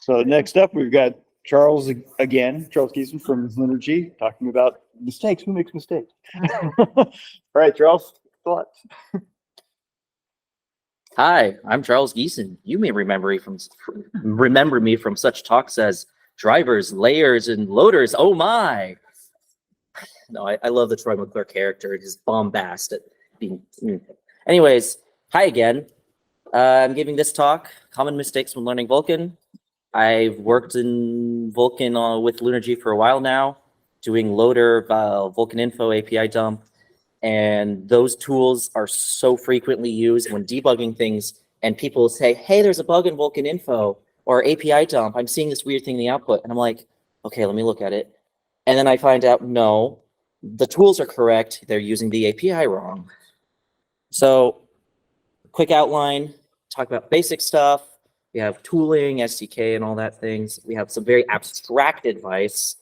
So next up, we've got Charles again, Charles Giessen from LunarG, talking about mistakes. Who makes mistakes? All right, Charles, thoughts? Hi, I'm Charles Giessen. You may remember me from such talks as drivers, layers, and loaders. Oh my! No, I love the Troy McClure character. His bombast at being. Anyways, hi again. I'm giving this talk, Common Mistakes when Learning Vulkan. I've worked in Vulkan with LunarG for a while now, doing loader, Vulkan info, API dump, and those tools are so frequently used when debugging things, and people say, hey, there's a bug in Vulkan info or API dump. I'm seeing this weird thing in the output. And I'm like, okay, let me look at it. And then I find out, no, the tools are correct. They're using the API wrong. So quick outline, talk about basic stuff. We have tooling, SDK, and all that things. We have some very abstract advice.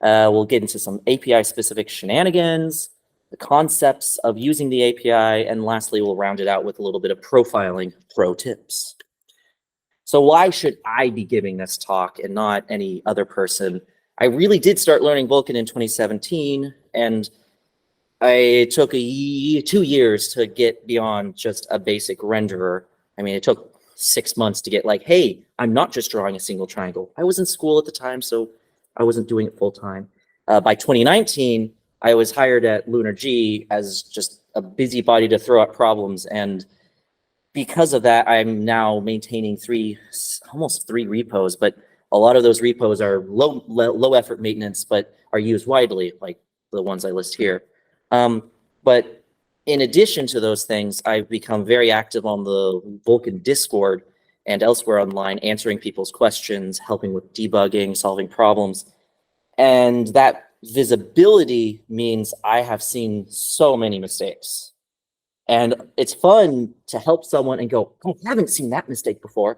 We'll get into some API-specific shenanigans, the concepts of using the API, and lastly, we'll round it out with a little bit of profiling pro tips. So why should I be giving this talk and not any other person? I really did start learning Vulkan in 2017, and I took 2 years to get beyond just a basic renderer. I mean, it took 6 months to get like, hey, I'm not just drawing a single triangle. I was in school at the time, so I wasn't doing it full time. By 2019, I was hired at LunarG as just a busybody to throw out problems. And because of that, I'm now maintaining almost three repos, but a lot of those repos are low effort maintenance, but are used widely, like the ones I list here. But in addition to those things, I've become very active on the Vulkan Discord and elsewhere online, answering people's questions, helping with debugging, solving problems. And that visibility means I have seen so many mistakes. And it's fun to help someone and go, oh, I haven't seen that mistake before.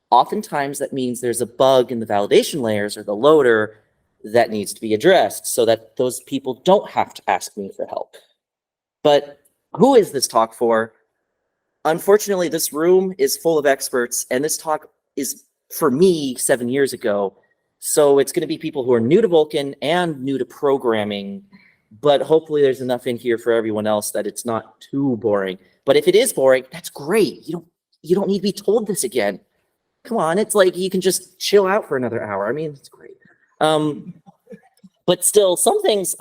Oftentimes that means there's a bug in the validation layers or the loader that needs to be addressed so that those people don't have to ask me for help. But who is this talk for? Unfortunately, this room is full of experts, and this talk is for me 7 years ago. So it's going to be people who are new to Vulkan and new to programming, but hopefully there's enough in here for everyone else that it's not too boring. But if it is boring, that's great. You don't need to be told this again. Come on, it's like you can just chill out for another hour. I mean, it's great. But still, some things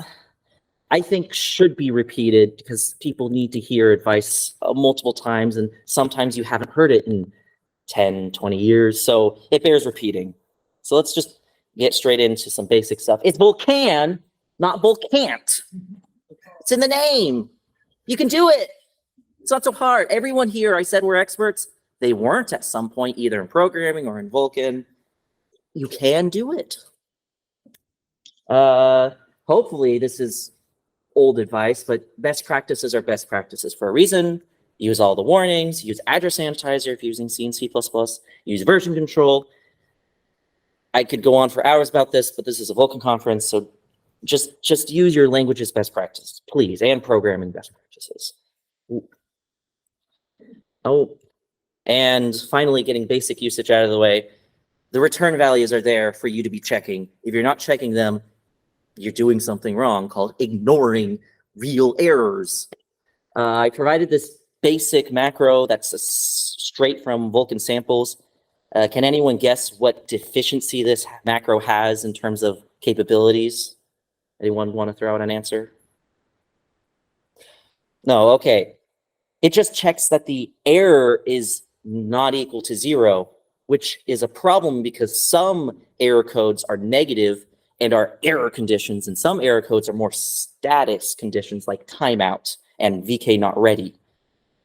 I think should be repeated because people need to hear advice multiple times, and sometimes you haven't heard it in 10, 20 years, so it bears repeating. So let's just get straight into some basic stuff. It's Vulkan, not Vulkant. It's in the name. You can do it. It's not so hard. Everyone here, I said we're experts. They weren't at some point, either in programming or in Vulkan. You can do it. Hopefully this is old advice, but best practices are best practices for a reason. Use all the warnings, use address sanitizer if you're using C and C++, use version control. I could go on for hours about this, but this is a Vulkan conference, so just use your language's best practices, please, and programming best practices. Oh, and finally, getting basic usage out of the way. The return values are there for you to be checking. If you're not checking them, you're doing something wrong, called ignoring real errors. I provided this basic macro that's straight from Vulkan samples. Can anyone guess what deficiency this macro has in terms of capabilities? Anyone want to throw out an answer? No, okay. It just checks that the error is not equal to 0, which is a problem because some error codes are negative and are error conditions, and some error codes are more status conditions like timeout and VK not ready.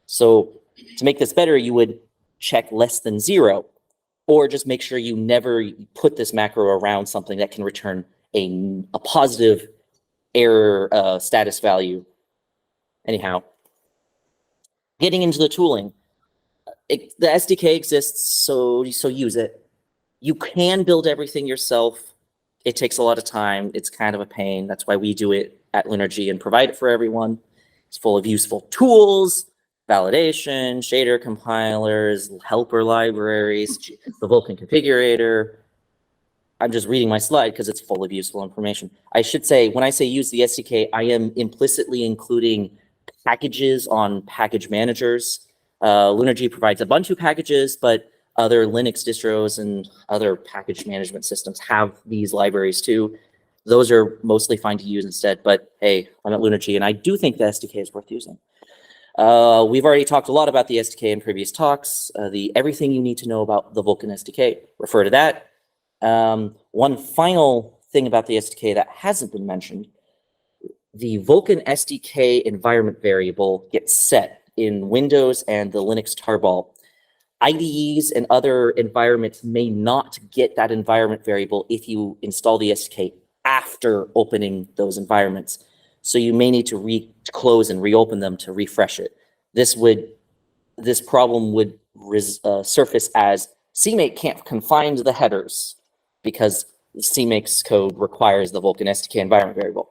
So to make this better, you would check less than 0, or just make sure you never put this macro around something that can return a positive error status value. Anyhow, getting into the tooling. The SDK exists, so use it. You can build everything yourself. It takes a lot of time. It's kind of a pain. That's why we do it at LunarG and provide it for everyone. It's full of useful tools, validation, shader compilers, helper libraries, the Vulkan configurator, I'm just reading my slide because it's full of useful information. I should say, when I say use the SDK, I am implicitly including packages on package managers. LunarG provides a bunch of packages, but other Linux distros and other package management systems have these libraries too. Those are mostly fine to use instead, but hey, I'm at LunarG and I do think the SDK is worth using. We've already talked a lot about the SDK in previous talks. Everything you need to know about the Vulkan SDK, refer to that. One final thing about the SDK that hasn't been mentioned, the Vulkan SDK environment variable gets set in Windows and the Linux tarball. IDEs and other environments may not get that environment variable if you install the SDK after opening those environments. So you may need to close and reopen them to refresh it. This problem would surface as CMake can't confine the headers because CMake's code requires the Vulkan SDK environment variable.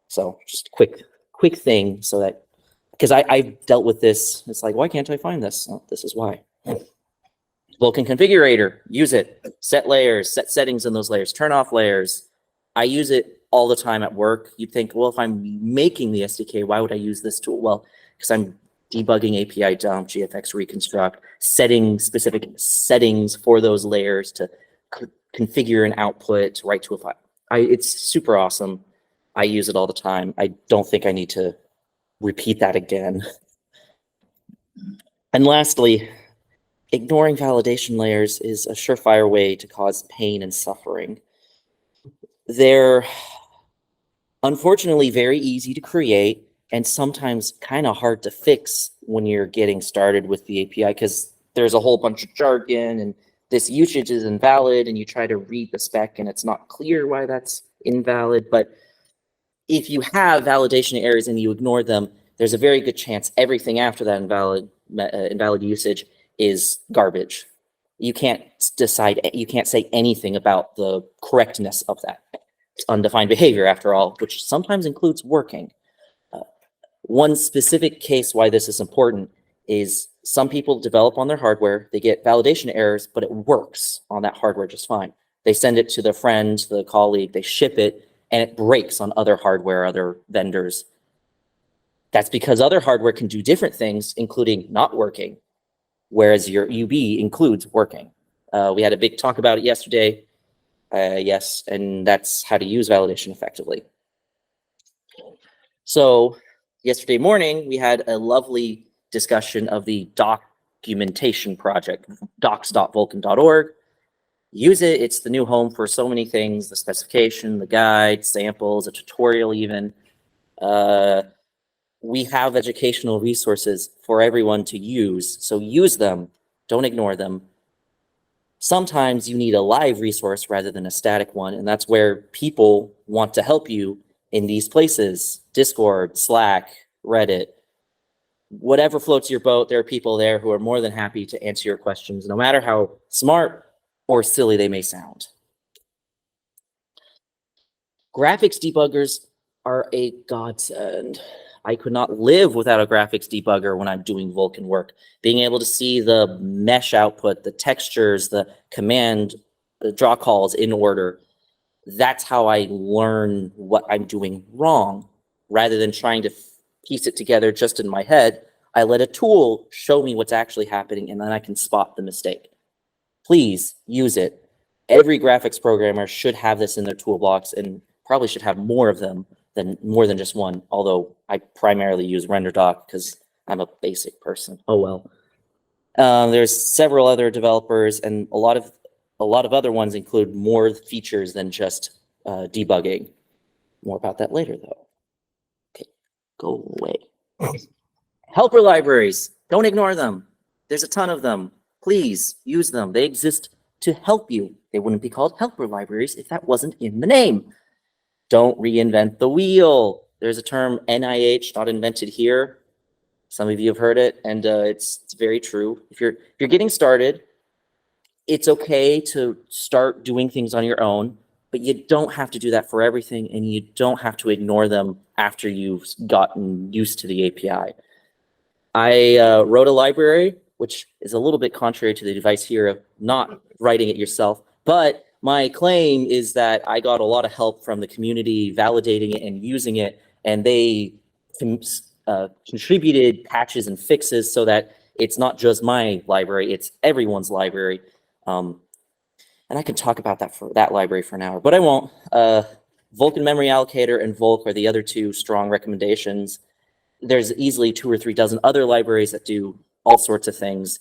So just a quick thing so that, because I've dealt with this. It's like, why can't I find this? Oh, this is why. Vulkan configurator, use it. Set layers, set settings in those layers, turn off layers. I use it all the time at work. You'd think, well, if I'm making the SDK, why would I use this tool? Well, because I'm debugging API dump, GFX reconstruct, setting specific settings for those layers to configure an output right to a file. It's super awesome. I use it all the time. I don't think I need to repeat that again. And lastly, ignoring validation layers is a surefire way to cause pain and suffering. They're unfortunately very easy to create and sometimes kind of hard to fix when you're getting started with the API because there's a whole bunch of jargon and this usage is invalid and you try to read the spec and it's not clear why that's invalid. But if you have validation errors and you ignore them, there's a very good chance everything after that invalid usage is garbage. You can't say anything about the correctness of that. It's undefined behavior after all, which sometimes includes working. One specific case why this is important is some people develop on their hardware, they get validation errors, but it works on that hardware just fine. They send it to their friend, the colleague, they ship it, and it breaks on other hardware, other vendors. That's because other hardware can do different things, including not working, whereas your UB includes working. We had a big talk about it yesterday. Yes, and that's how to use validation effectively. So yesterday morning, we had a lovely discussion of the documentation project, docs.vulkan.org. Use it. It's the new home for so many things, the specification, the guide, samples, a tutorial even. We have educational resources for everyone to use, so use them. Don't ignore them. Sometimes you need a live resource rather than a static one, and that's where people want to help you in these places. Discord, Slack, Reddit, whatever floats your boat, there are people there who are more than happy to answer your questions, no matter how smart or silly they may sound. Graphics debuggers are a godsend. I could not live without a graphics debugger when I'm doing Vulkan work. Being able to see the mesh output, the textures, the command, the draw calls in order, that's how I learn what I'm doing wrong. Rather than trying to piece it together just in my head, I let a tool show me what's actually happening and then I can spot the mistake. Please use it. Every graphics programmer should have this in their toolbox and probably should have more of them more than just one, although I primarily use RenderDoc because I'm a basic person. Oh well. There's several other developers, and a lot of other ones include more features than just debugging. More about that later, though. Okay, go away. Helper libraries, don't ignore them. There's a ton of them. Please use them. They exist to help you. They wouldn't be called helper libraries if that wasn't in the name. Don't reinvent the wheel. There's a term NIH, not invented here. Some of you have heard it, and it's very true. If you're getting started, it's okay to start doing things on your own, but you don't have to do that for everything, and you don't have to ignore them after you've gotten used to the API. I wrote a library, which is a little bit contrary to the advice here of not writing it yourself, but My claim is that I got a lot of help from the community validating it and using it, and they contributed patches and fixes so that it's not just my library, it's everyone's library. And I can talk about that library for an hour, but I won't. Vulkan Memory Allocator and Vulk are the other two strong recommendations. There's easily 2 or 3 dozen other libraries that do all sorts of things.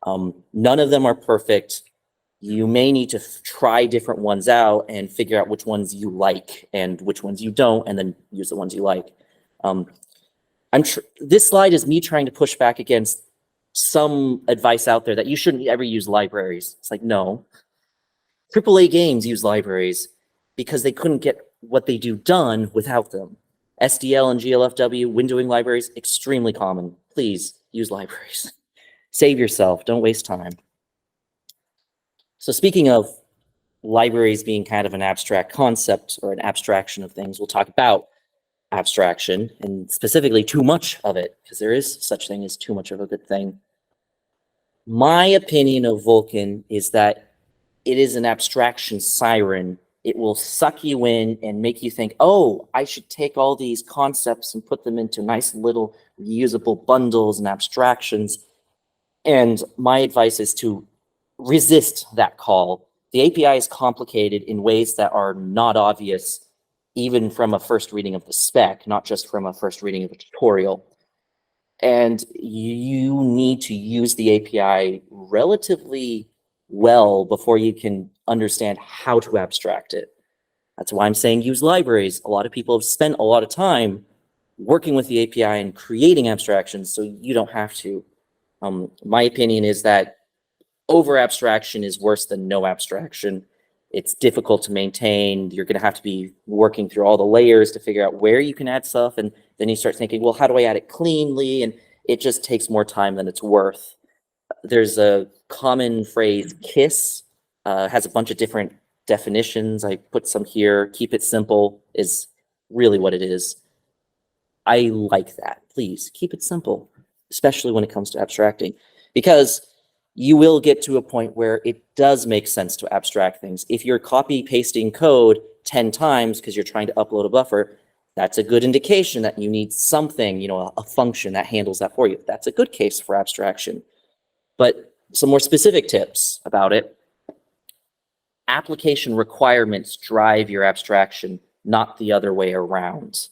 None of them are perfect. You may need to try different ones out and figure out which ones you like and which ones you don't, and then use the ones you like. This slide is me trying to push back against some advice out there that you shouldn't ever use libraries. It's like, no. AAA games use libraries because they couldn't get what they do done without them. SDL and GLFW, windowing libraries, extremely common. Please use libraries. Save yourself, don't waste time. So speaking of libraries being kind of an abstract concept or an abstraction of things, we'll talk about abstraction and specifically too much of it, because there is such thing as too much of a good thing. My opinion of Vulkan is that it is an abstraction siren. It will suck you in and make you think, oh, I should take all these concepts and put them into nice little reusable bundles and abstractions. And my advice is to resist that call. The API is complicated in ways that are not obvious, even from a first reading of the spec, not just from a first reading of the tutorial. And you need to use the API relatively well before you can understand how to abstract it. That's why I'm saying use libraries. A lot of people have spent a lot of time working with the API and creating abstractions, so you don't have to. My opinion is that over abstraction is worse than no abstraction. It's difficult to maintain. You're going to have to be working through all the layers to figure out where you can add stuff. And then you start thinking, well, how do I add it cleanly? And it just takes more time than it's worth. There's a common phrase, KISS, has a bunch of different definitions. I put some here. Keep it simple is really what it is. I like that. Please keep it simple, especially when it comes to abstracting, because you will get to a point where it does make sense to abstract things. If you're copy pasting code 10 times because you're trying to upload a buffer, that's a good indication that you need something, a function that handles that for you. That's a good case for abstraction. But some more specific tips about it. Application requirements drive your abstraction, not the other way around.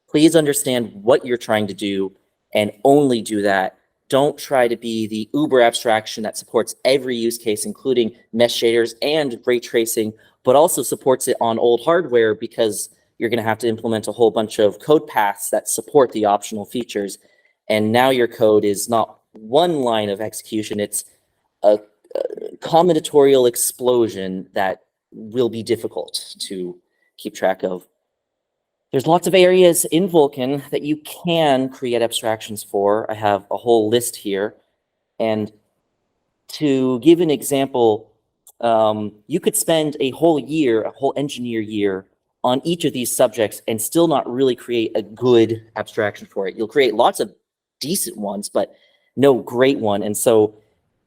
Please understand what you're trying to do and only do that. Don't try to be the uber abstraction that supports every use case, including mesh shaders and ray tracing, but also supports it on old hardware because you're going to have to implement a whole bunch of code paths that support the optional features. And now your code is not one line of execution, it's a combinatorial explosion that will be difficult to keep track of. There's lots of areas in Vulkan that you can create abstractions for. I have a whole list here. And to give an example, you could spend a whole year, a whole engineer year, on each of these subjects and still not really create a good abstraction for it. You'll create lots of decent ones, but no great one. And so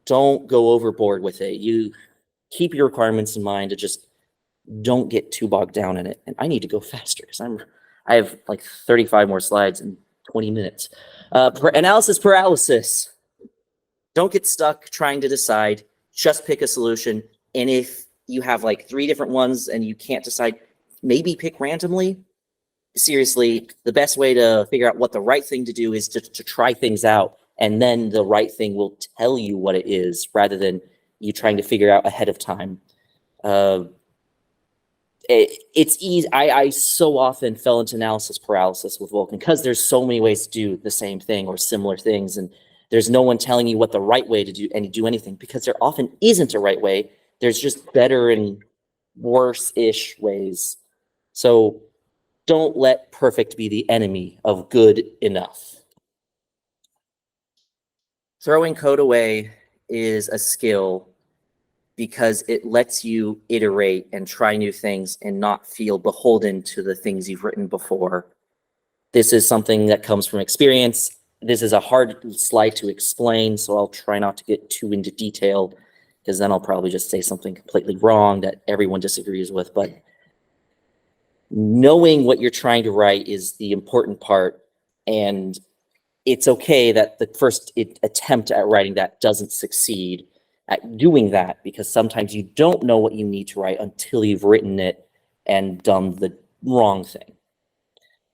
don't go overboard with it. You keep your requirements in mind to just don't get too bogged down in it. And I need to go faster because I have like 35 more slides in 20 minutes. Analysis paralysis. Don't get stuck trying to decide. Just pick a solution. And if you have like 3 different ones and you can't decide, maybe pick randomly. Seriously, the best way to figure out what the right thing to do is to try things out. And then the right thing will tell you what it is rather than you trying to figure out ahead of time. It's easy. I so often fell into analysis paralysis with Vulkan because there's so many ways to do the same thing or similar things. And there's no one telling you what the right way to do anything because there often isn't a right way. There's just better and worse-ish ways. So don't let perfect be the enemy of good enough. Throwing code away is a skill because it lets you iterate and try new things and not feel beholden to the things you've written before. This is something that comes from experience. This is a hard slide to explain, so I'll try not to get too into detail. because then I'll probably just say something completely wrong that everyone disagrees with. But knowing what you're trying to write is the important part, and it's okay that the first attempt at writing that doesn't succeed at doing that, because sometimes you don't know what you need to write until you've written it and done the wrong thing.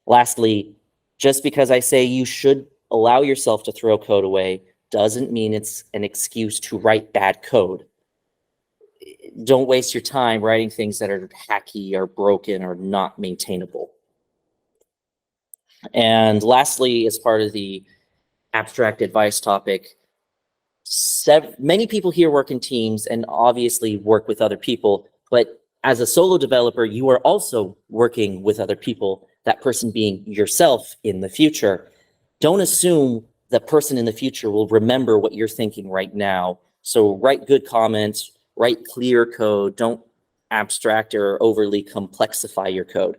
Lastly, just because I say you should allow yourself to throw code away doesn't mean it's an excuse to write bad code. Don't waste your time writing things that are hacky or broken or not maintainable. And lastly, as part of the abstract advice topic, many people here work in teams and obviously work with other people, but as a solo developer, you are also working with other people, that person being yourself in the future. Don't assume the person in the future will remember what you're thinking right now. So write good comments, write clear code, don't abstract or overly complexify your code.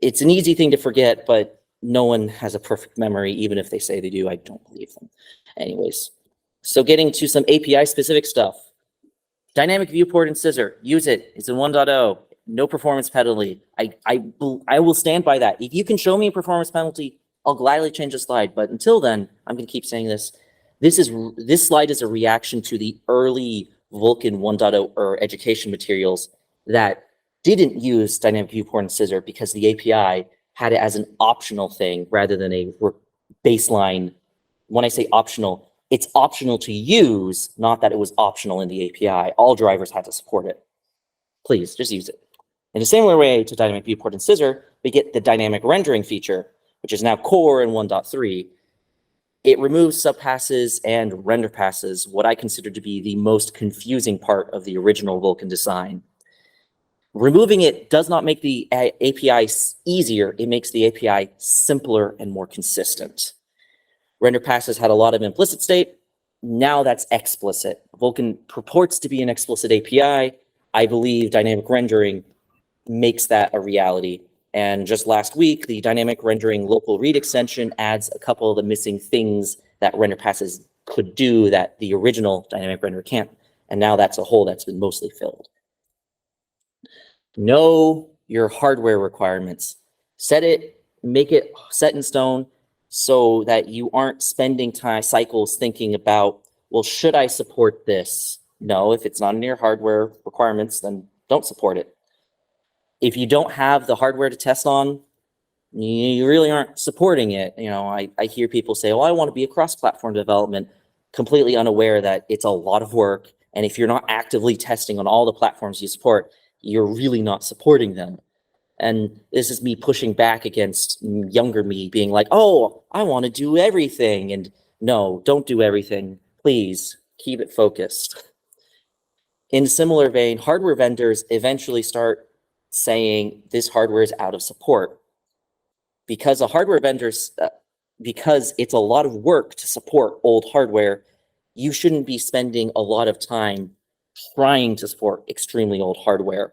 It's an easy thing to forget, but no one has a perfect memory, even if they say they do. I don't believe them. Anyways, so getting to some API specific stuff. Dynamic viewport and scissor, use it. It's in 1.0. No performance penalty. I will stand by that. If you can show me a performance penalty, I'll gladly change the slide. But until then, I'm going to keep saying this. This slide is a reaction to the early Vulkan 1.0 or education materials that didn't use dynamic viewport and scissor because the API had it as an optional thing rather than a baseline. When I say optional, it's optional to use, not that it was optional in the API. All drivers had to support it. Please, just use it. In a similar way to dynamic viewport and scissor, we get the dynamic rendering feature, which is now core in 1.3. It removes subpasses and render passes, what I consider to be the most confusing part of the original Vulkan design. Removing it does not make the API easier, it makes the API simpler and more consistent. Render passes had a lot of implicit state. Now that's explicit. Vulkan purports to be an explicit API. I believe dynamic rendering makes that a reality. And just last week, the dynamic rendering local read extension adds a couple of the missing things that render passes could do that the original dynamic render can't. And now that's a hole that's been mostly filled. Know your hardware requirements. Make it set in stone so that you aren't spending cycles thinking about, well, should I support this? No, if it's not in your hardware requirements, then don't support it. If you don't have the hardware to test on, you really aren't supporting it. You know, I hear people say, oh, I want to be a cross-platform development, completely unaware that it's a lot of work. And if you're not actively testing on all the platforms you support, you're really not supporting them. And this is me pushing back against younger me being like, oh, I want to do everything. And no, don't do everything. Please keep it focused. In a similar vein, hardware vendors eventually start saying this hardware is out of support. Because because it's a lot of work to support old hardware, you shouldn't be spending a lot of time trying to support extremely old hardware.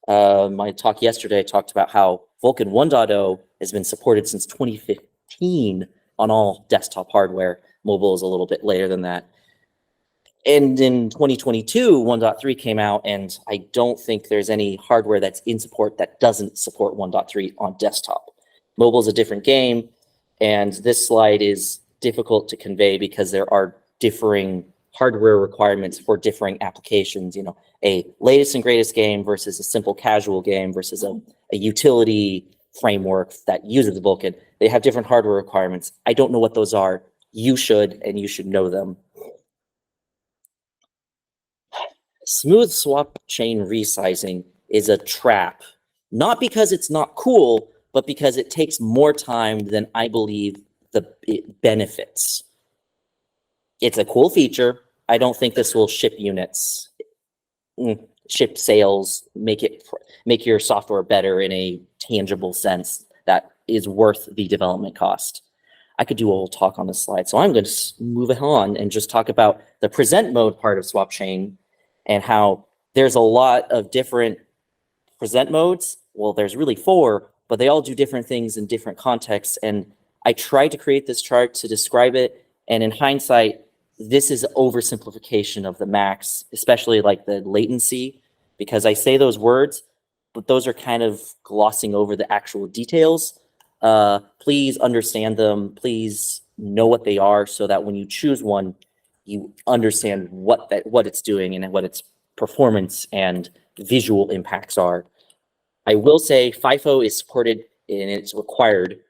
My talk yesterday talked about how Vulkan 1.0 has been supported since 2015 on all desktop hardware. Mobile is a little bit later than that. And in 2022, 1.3 came out, and I don't think there's any hardware that's in support that doesn't support 1.3 on desktop. Mobile is a different game, and this slide is difficult to convey because there are differing hardware requirements for differing applications. You know, a latest and greatest game versus a simple casual game versus a utility framework that uses Vulkan. They have different hardware requirements. I don't know what those are. You should, and you should know them. Smooth swap chain resizing is a trap, not because it's not cool, but because it takes more time than I believe it benefits. It's a cool feature. I don't think this will ship units, ship sales, make your software better in a tangible sense that is worth the development cost. I could do a whole talk on this slide, so I'm going to move on and just talk about the present mode part of swap chain and how there's a lot of different present modes. Well, there's really 4, but they all do different things in different contexts. And I tried to create this chart to describe it. And in hindsight, this is oversimplification of the max, especially like the latency, because I say those words, but those are kind of glossing over the actual details. Please understand them. Please know what they are so that when you choose one, you understand what it's doing and what its performance and visual impacts are. I will say FIFO is supported and it's required,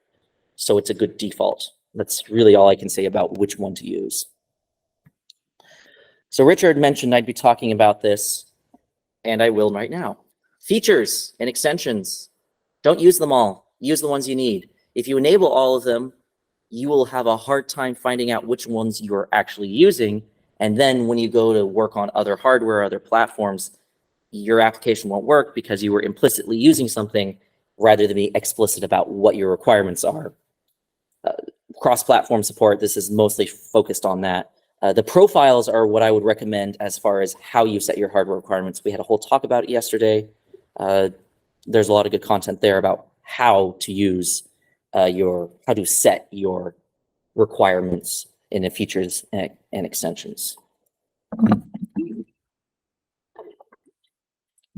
so it's a good default. That's really all I can say about which one to use. So Richard mentioned I'd be talking about this, and I will right now. Features and extensions. Don't use them all. Use the ones you need. If you enable all of them, you will have a hard time finding out which ones you are actually using. And then when you go to work on other hardware, other platforms, your application won't work because you were implicitly using something rather than be explicit about what your requirements are. Cross-platform support, this is mostly focused on that. The profiles are what I would recommend as far as how you set your hardware requirements. We had a whole talk about it yesterday. There's a lot of good content there about how to use how to set your requirements in the features and extensions.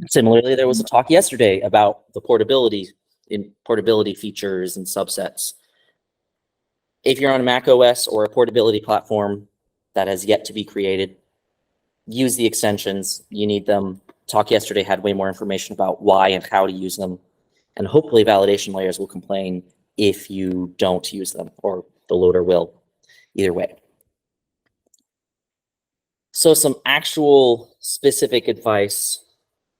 Similarly, there was a talk yesterday about the portability features and subsets. If you're on a Mac OS or a portability platform that has yet to be created, use the extensions. You need them. Talk yesterday had way more information about why and how to use them. And hopefully validation layers will complain if you don't use them, or the loader will. Either way. So some actual specific advice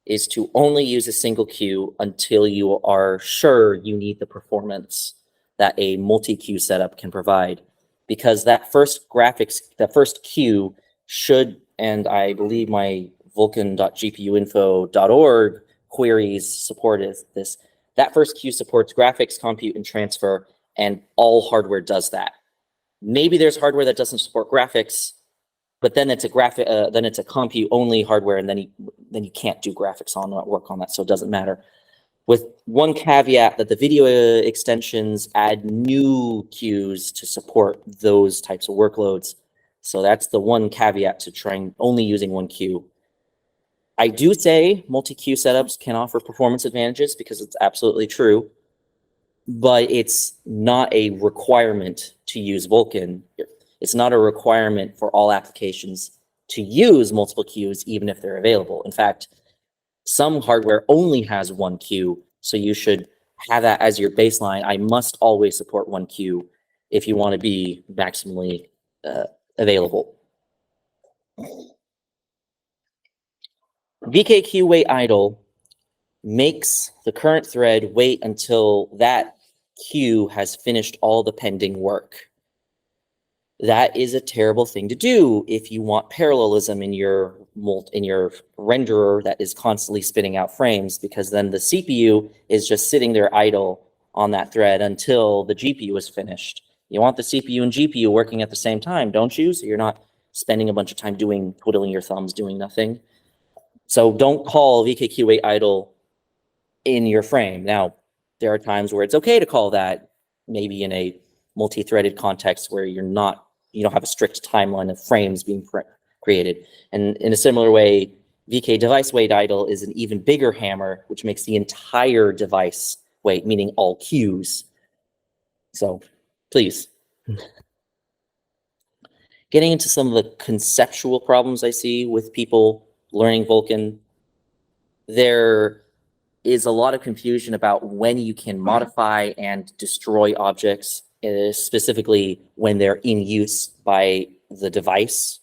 is to only use a single queue until you are sure you need the performance that a multi-queue setup can provide. Because that first queue should, and I believe my vulkan.gpuinfo.org queries support this, that first queue supports graphics, compute, and transfer, and all hardware does that. Maybe there's hardware that doesn't support graphics, but then it's a compute only hardware, and then you can't do graphics on that, work on that, so it doesn't matter. With one caveat that the video extensions add new queues to support those types of workloads. So that's the one caveat to trying only using one queue. I do say multi-queue setups can offer performance advantages because it's absolutely true, but it's not a requirement to use Vulkan. It's not a requirement for all applications to use multiple queues, even if they're available. In fact, some hardware only has one queue, so you should have that as your baseline. I must always support one queue if you want to be maximally available. VKQ wait idle makes the current thread wait until that queue has finished all the pending work. That is a terrible thing to do if you want parallelism in your renderer that is constantly spitting out frames, because then the CPU is just sitting there idle on that thread until the GPU is finished. You want the CPU and GPU working at the same time, don't you? So you're not spending a bunch of time twiddling your thumbs, doing nothing. So don't call VKQ wait idle in your frame. Now, there are times where it's okay to call that, maybe in a multi-threaded context where you don't have a strict timeline of frames being created. And in a similar way, VK device wait idle is an even bigger hammer, which makes the entire device wait, meaning all queues. So please. Getting into some of the conceptual problems I see with people learning Vulkan, there is a lot of confusion about when you can modify and destroy objects, specifically when they're in use by the device.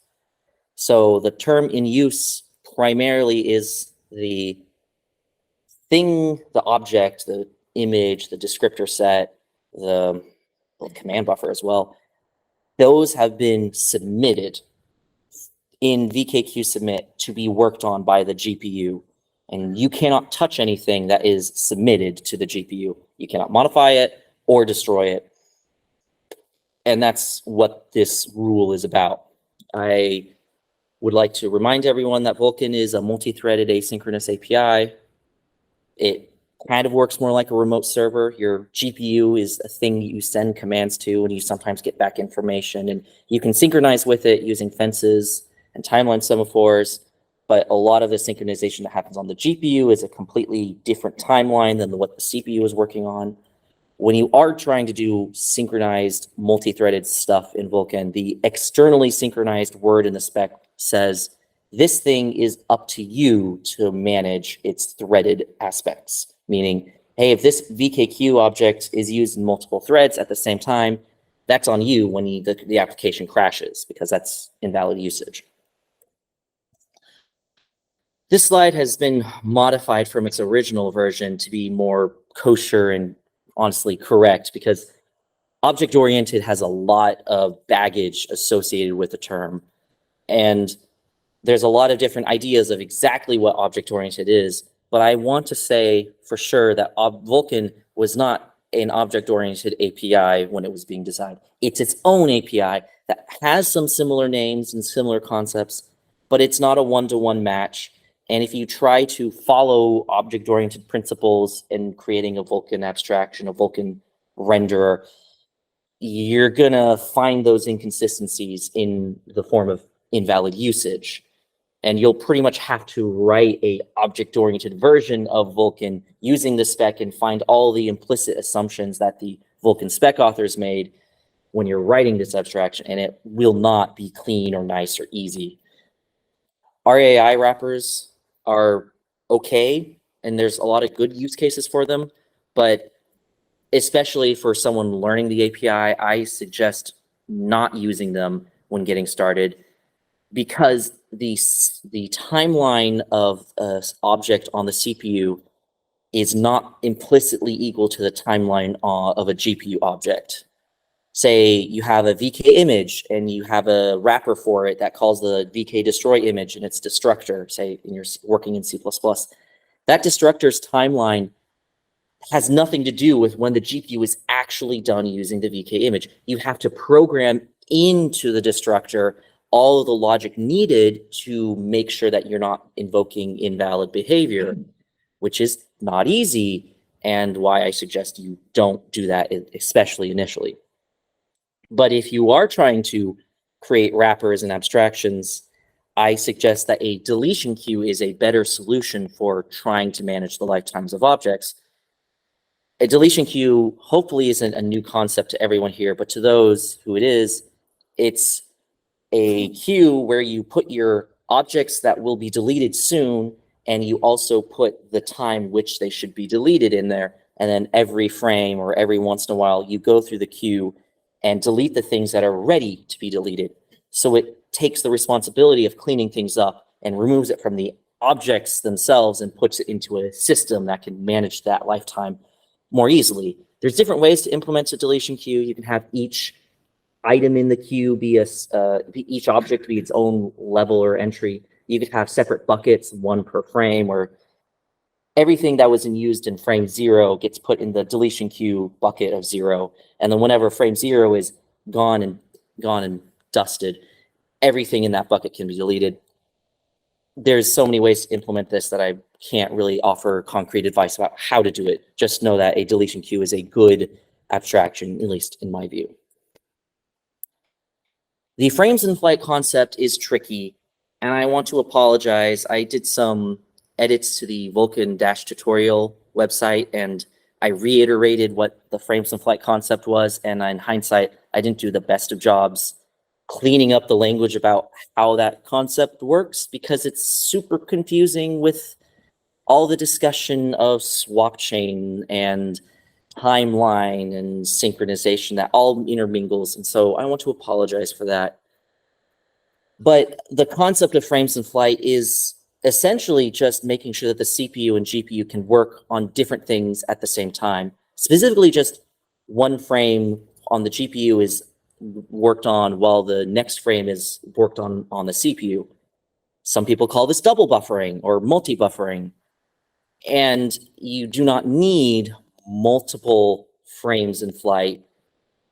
So the term in use primarily is the thing, the object, the image, the descriptor set, the command buffer as well. Those have been submitted in VKQ submit to be worked on by the GPU. And you cannot touch anything that is submitted to the GPU. You cannot modify it or destroy it. And that's what this rule is about. I would like to remind everyone that Vulkan is a multi-threaded asynchronous API. It kind of works more like a remote server. Your GPU is a thing you send commands to, and you sometimes get back information, and you can synchronize with it using fences and timeline semaphores. But a lot of the synchronization that happens on the GPU is a completely different timeline than what the CPU is working on. When you are trying to do synchronized multi-threaded stuff in Vulkan, the externally synchronized word in the spec says, this thing is up to you to manage its threaded aspects. Meaning, hey, if this VKQ object is used in multiple threads at the same time, that's on you when the application crashes, because that's invalid usage. This slide has been modified from its original version to be more kosher and honestly correct, because object-oriented has a lot of baggage associated with the term. And there's a lot of different ideas of exactly what object-oriented is, but I want to say for sure that Vulkan was not an object-oriented API when it was being designed. It's its own API that has some similar names and similar concepts, but it's not a one-to-one match. And if you try to follow object-oriented principles in creating a Vulkan abstraction, a Vulkan renderer, you're gonna find those inconsistencies in the form of invalid usage. And you'll pretty much have to write a object-oriented version of Vulkan using the spec and find all the implicit assumptions that the Vulkan spec authors made when you're writing this abstraction, and it will not be clean or nice or easy. RAI wrappers are okay, and there's a lot of good use cases for them, but especially for someone learning the API, I suggest not using them when getting started, because the timeline of an object on the CPU is not implicitly equal to the timeline of a GPU object. Say you have a VK image and you have a wrapper for it that calls the VK destroy image and its destructor, say you're working in C++. That destructor's timeline has nothing to do with when the GPU is actually done using the VK image. You have to program into the destructor all of the logic needed to make sure that you're not invoking invalid behavior, which is not easy, and why I suggest you don't do that, especially initially. But if you are trying to create wrappers and abstractions, I suggest that a deletion queue is a better solution for trying to manage the lifetimes of objects. A deletion queue hopefully isn't a new concept to everyone here, but to those who it is, it's a queue where you put your objects that will be deleted soon, and you also put the time which they should be deleted in there. And then every frame or every once in a while, you go through the queue and delete the things that are ready to be deleted. So it takes the responsibility of cleaning things up and removes it from the objects themselves and puts it into a system that can manage that lifetime more easily. There's different ways to implement a deletion queue. You can have each item in the queue be each object be its own level or entry. You could have separate buckets, one per frame, or everything that was used in frame 0 gets put in the deletion queue bucket of 0. And then whenever frame 0 is gone and dusted, everything in that bucket can be deleted. There's so many ways to implement this that I can't really offer concrete advice about how to do it. Just know that a deletion queue is a good abstraction, at least in my view. The frames in flight concept is tricky, and I want to apologize. I did some edits to the Vulkan tutorial website, and I reiterated what the frames in flight concept was, and in hindsight, I didn't do the best of jobs cleaning up the language about how that concept works, because it's super confusing with all the discussion of swap chain and timeline and synchronization that all intermingles. And so I want to apologize for that. But the concept of frames in flight is essentially just making sure that the CPU and GPU can work on different things at the same time. Specifically, just one frame on the GPU is worked on while the next frame is worked on the CPU. Some people call this double buffering or multi-buffering. And you do not need multiple frames in flight.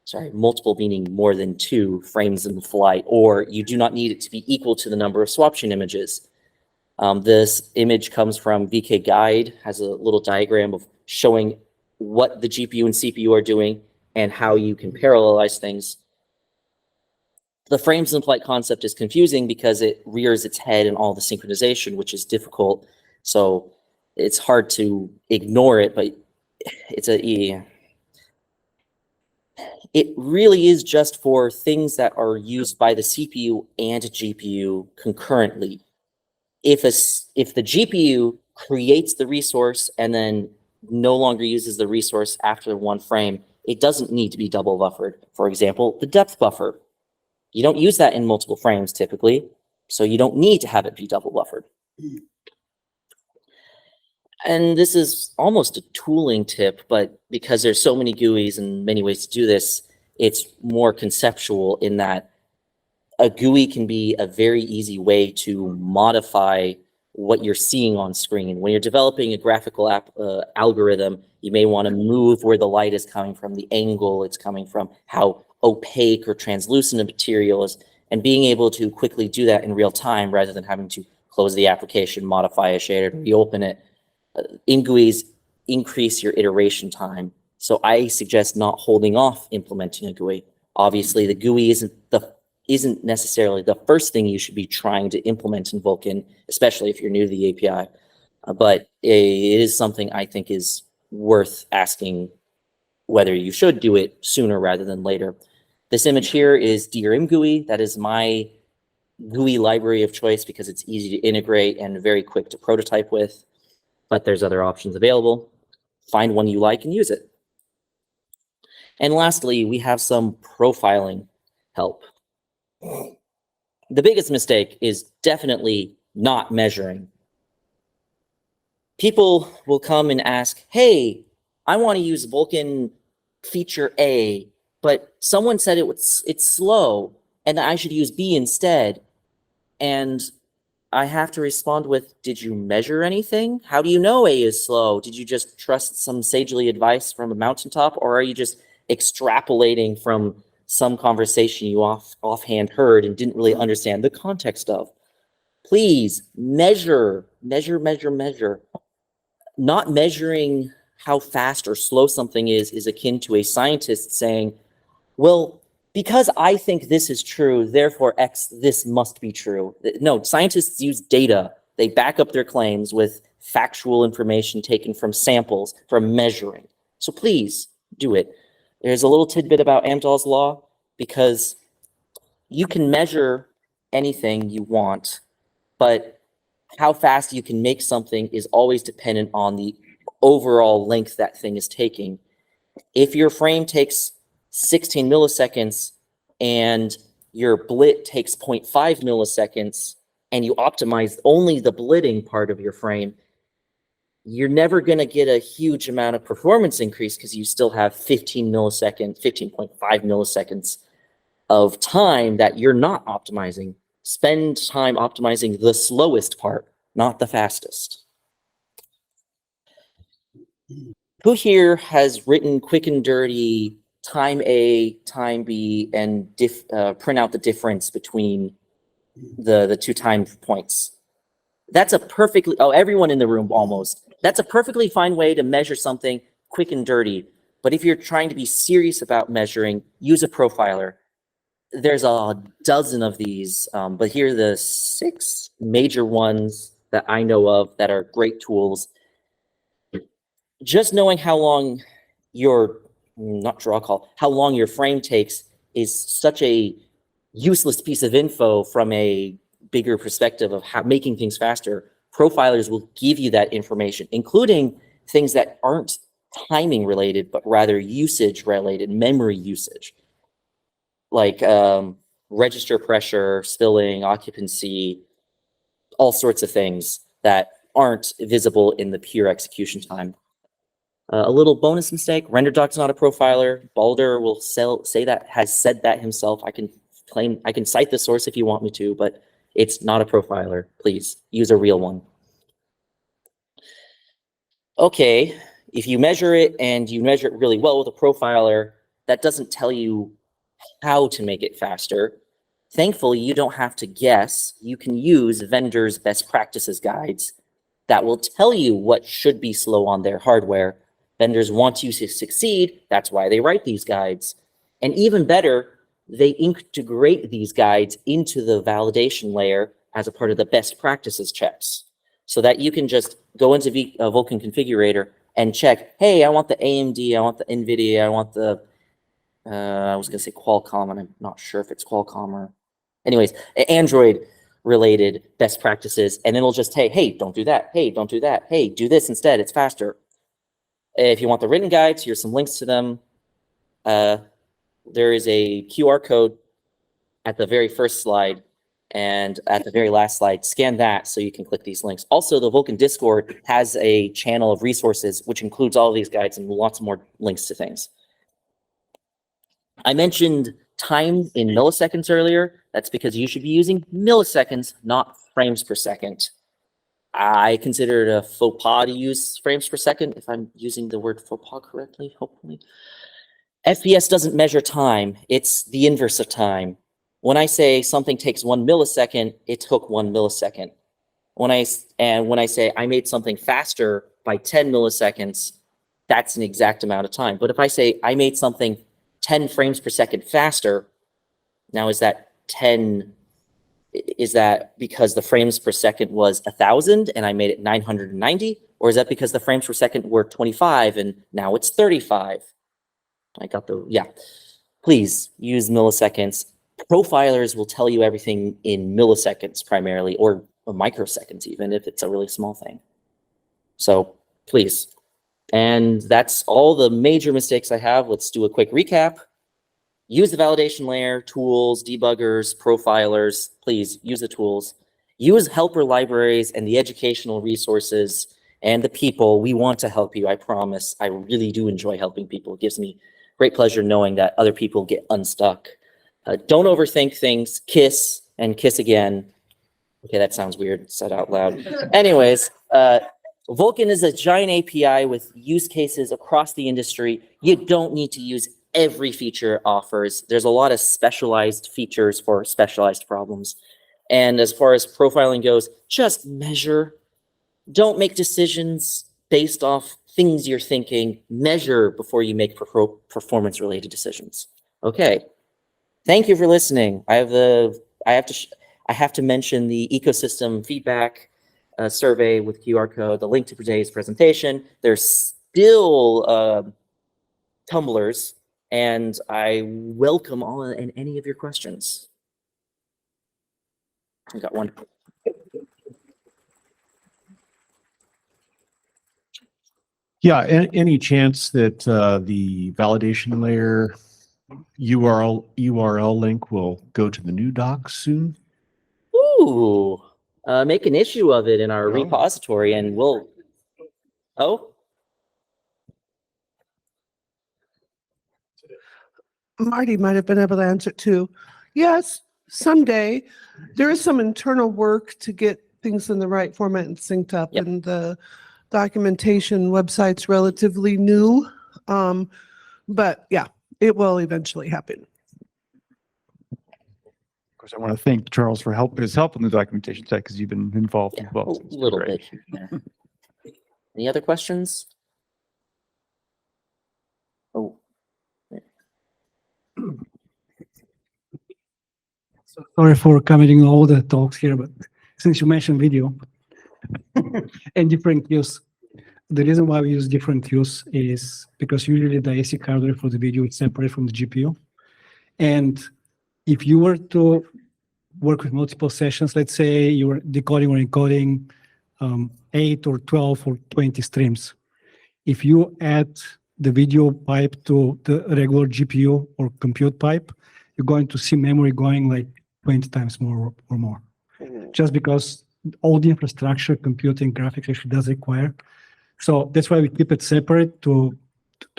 Sorry, multiple meaning more than 2 frames in flight, or you do not need it to be equal to the number of swap chain images. This image comes from VK Guide, has a little diagram of showing what the GPU and CPU are doing and how you can parallelize things. The frames in flight concept is confusing because it rears its head in all the synchronization, which is difficult. So it's hard to ignore it, but it really is just for things that are used by the CPU and GPU concurrently. If the GPU creates the resource and then no longer uses the resource after one frame, it doesn't need to be double buffered. For example, the depth buffer. You don't use that in multiple frames typically, so you don't need to have it be double buffered. And this is almost a tooling tip, but because there's so many GUIs and many ways to do this, it's more conceptual in that a GUI can be a very easy way to modify what you're seeing on screen. When you're developing a graphical algorithm, you may want to move where the light is coming from, the angle it's coming from, how opaque or translucent a material is, and being able to quickly do that in real time rather than having to close the application, modify a shader, reopen it. In GUIs, increase your iteration time. So I suggest not holding off implementing a GUI. Obviously, the GUI isn't necessarily the first thing you should be trying to implement in Vulkan, especially if you're new to the API. But it is something I think is worth asking whether you should do it sooner rather than later. This image here is DRM GUI. That is my GUI library of choice because it's easy to integrate and very quick to prototype with. But there's other options available. Find one you like and use it. And lastly, we have some profiling help. The biggest mistake is definitely not measuring. People will come and ask, hey, I want to use Vulkan feature A, but someone said it's slow and I should use B instead. And I have to respond with, did you measure anything? How do you know A is slow? Did you just trust some sagely advice from a mountaintop, or are you just extrapolating from some conversation you offhand heard and didn't really understand the context of? Please measure. Not measuring how fast or slow something is akin to a scientist saying, well, because I think this is true, therefore X, this must be true. No, scientists use data. They back up their claims with factual information taken from samples, from measuring. So please do it. There's a little tidbit about Amdahl's law, because you can measure anything you want, but how fast you can make something is always dependent on the overall length that thing is taking. If your frame takes 16 milliseconds and your blit takes 0.5 milliseconds and you optimize only the blitting part of your frame, you're never going to get a huge amount of performance increase because you still have 15.5 milliseconds of time that you're not optimizing. Spend time optimizing the slowest part, not the fastest. Who here has written quick and dirty time A, time B, and print out the difference between the two time points? That's a perfectly, everyone in the room almost. That's a perfectly fine way to measure something quick and dirty. But if you're trying to be serious about measuring, use a profiler. There's a dozen of these, but here are the 6 major ones that I know of that are great tools. Just knowing how long how long your frame takes is such a useless piece of info from a bigger perspective of how making things faster. Profilers will give you that information, including things that aren't timing related, but rather usage related, memory usage, like register pressure, spilling, occupancy, all sorts of things that aren't visible in the pure execution time. A little bonus mistake, RenderDoc's not a profiler. Balder will has said that himself. I can cite the source if you want me to, but it's not a profiler. Please use a real one. Okay, if you measure it and you measure it really well with a profiler, that doesn't tell you how to make it faster. Thankfully, you don't have to guess. You can use vendors' best practices guides that will tell you what should be slow on their hardware. Vendors want you to succeed. That's why they write these guides. And even better, they integrate these guides into the validation layer as a part of the best practices checks, so that you can just go into Vulkan Configurator and check, hey, I want the AMD, I want the NVIDIA, I want the, I was going to say Qualcomm, and I'm not sure if it's Qualcomm or, anyways, Android-related best practices, and it'll just, hey, don't do that, hey, don't do that, hey, do this instead, it's faster. If you want the written guides, here's some links to them. There is a QR code at the very first slide, and at the very last slide, scan that so you can click these links. Also, the Vulkan Discord has a channel of resources, which includes all of these guides and lots more links to things. I mentioned time in milliseconds earlier. That's because you should be using milliseconds, not frames per second. I consider it a faux pas to use frames per second, if I'm using the word faux pas correctly, hopefully. FPS doesn't measure time, it's the inverse of time. When I say something takes 1 millisecond, it took 1 millisecond. When I say I made something faster by 10 milliseconds, that's an exact amount of time. But if I say I made something 10 frames per second faster, now is that because the frames per second was 1,000 and I made it 990? Or is that because the frames per second were 25 and now it's 35? I got the, yeah. Please use milliseconds. Profilers will tell you everything in milliseconds primarily, or microseconds even, if it's a really small thing. So please. And that's all the major mistakes I have. Let's do a quick recap. Use the validation layer, tools, debuggers, profilers. Please use the tools. Use helper libraries and the educational resources and the people. We want to help you, I promise. I really do enjoy helping people. It gives me great pleasure knowing that other people get unstuck. Don't overthink things. Kiss and kiss again. Okay, that sounds weird, said out loud. Anyways, Vulkan is a giant API with use cases across the industry. You don't need to use every feature it offers. There's a lot of specialized features for specialized problems. And as far as profiling goes, just measure. Don't make decisions based off things you're thinking. Measure before you make performance-related decisions. Okay. Thank you for listening. I have to mention the ecosystem feedback survey with QR code, the link to today's presentation. There's still tumblers, and I welcome all and any of your questions. I got one. Yeah, any chance that the validation layer URL link will go to the new docs soon? Ooh, make an issue of it in our repository, and we'll. Oh. Marty might have been able to answer it too. Yes, someday. There is some internal work to get things in the right format and synced up, Yep. and the documentation website's relatively new. But yeah, it will eventually happen. Of course, I want to thank Charles for his help in the documentation side, because you've been involved Yeah, as well. a so it's been little great. bit. Yeah. Any other questions? Oh. Sorry for commenting on all the talks here, but since you mentioned video and different queues, the reason why we use different queues is because usually the ASIC hardware for the video is separate from the GPU. And if you were to work with multiple sessions, let's say you were decoding or encoding 8 or 12 or 20 streams, if you add the video pipe to the regular GPU or compute pipe, you're going to see memory going like 20 times more or more. Just because all the infrastructure, computing, graphics actually does require. So that's why we keep it separate to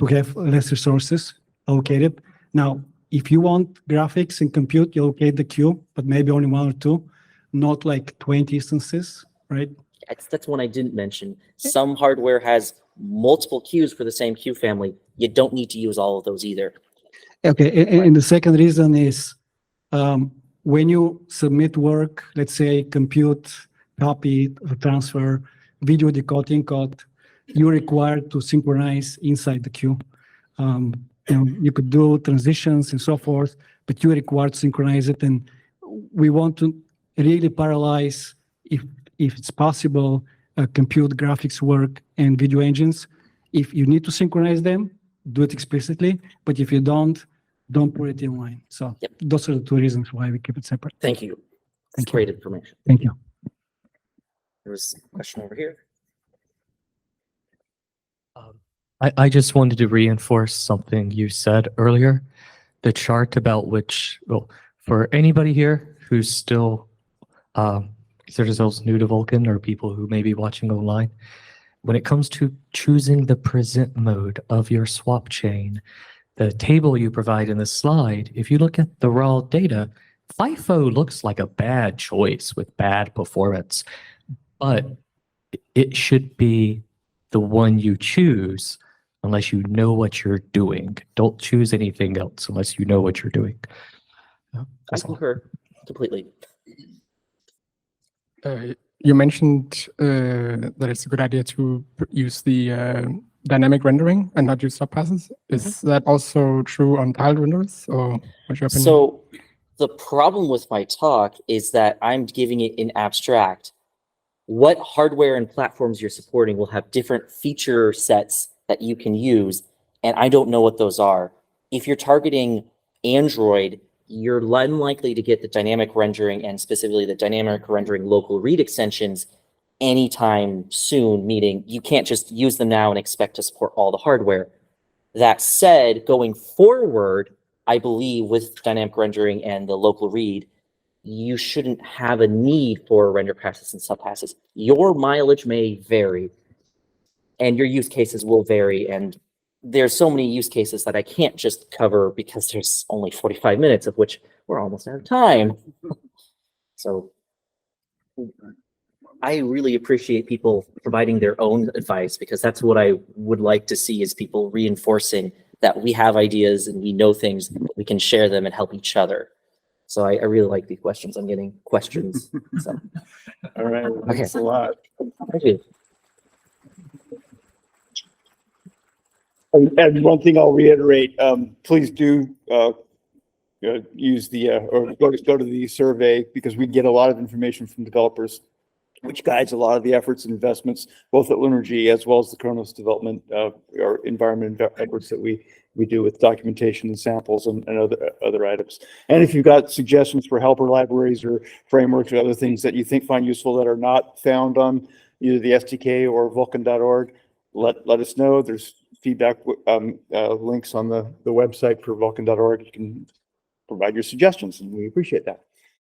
have less resources allocated. Now, if you want graphics and compute, you allocate the queue, but maybe only 1 or 2, not like 20 instances, right? That's one I didn't mention. Some hardware has multiple queues for the same queue family. You don't need to use all of those either. Okay, and the second reason is when you submit work, let's say compute, copy, transfer, video decode, encode, you're required to synchronize inside the queue. You could do transitions and so forth, but you're required to synchronize it. And we want to really parallelize, if it's possible, compute graphics work and video engines. If you need to synchronize them, do it explicitly. But if you don't put it in line. So Yep. those are the two reasons why we keep it separate. Thank you. That's Thank you. great information. Thank you. There was a question over here. I just wanted to reinforce something you said earlier. The chart about which, well, for anybody here who's still considers themselves new to Vulkan or people who may be watching online, when it comes to choosing the present mode of your swap chain, the table you provide in the slide, if you look at the raw data, FIFO looks like a bad choice with bad performance, but it should be the one you choose unless you know what you're doing. Don't choose anything else unless you know what you're doing. I That's all. concur completely. You mentioned that it's a good idea to use the dynamic rendering and not use subclasses. Is that also true on tiled renderers, or what's your opinion? So the problem with my talk is that I'm giving it in abstract. What hardware and platforms you're supporting will have different feature sets that you can use, and I don't know what those are. If you're targeting Android, you're unlikely to get the dynamic rendering and specifically the dynamic rendering local read extensions anytime soon, meaning you can't just use them now and expect to support all the hardware. That said, going forward, I believe with dynamic rendering and the local read, you shouldn't have a need for render classes and subclasses. Your mileage may vary, and your use cases will vary, and there's so many use cases that I can't just cover because there's only 45 minutes, of which we're almost out of time. So I really appreciate people providing their own advice, because that's what I would like to see, is people reinforcing that we have ideas and we know things, we can share them and help each other. So I really like these questions. I'm getting questions. So All right, well, thanks a lot. thank you. And one thing I'll reiterate, please do use the or go to the survey, because we get a lot of information from developers, which guides a lot of the efforts and investments, both at LunarG as well as the Khronos development or environment efforts that we do with documentation and samples and other items. And if you've got suggestions for helper libraries or frameworks or other things that you find useful that are not found on either the SDK or vulkan.org, let us know. There's feedback links on the website for vulkan.org. You can provide your suggestions, and we appreciate that.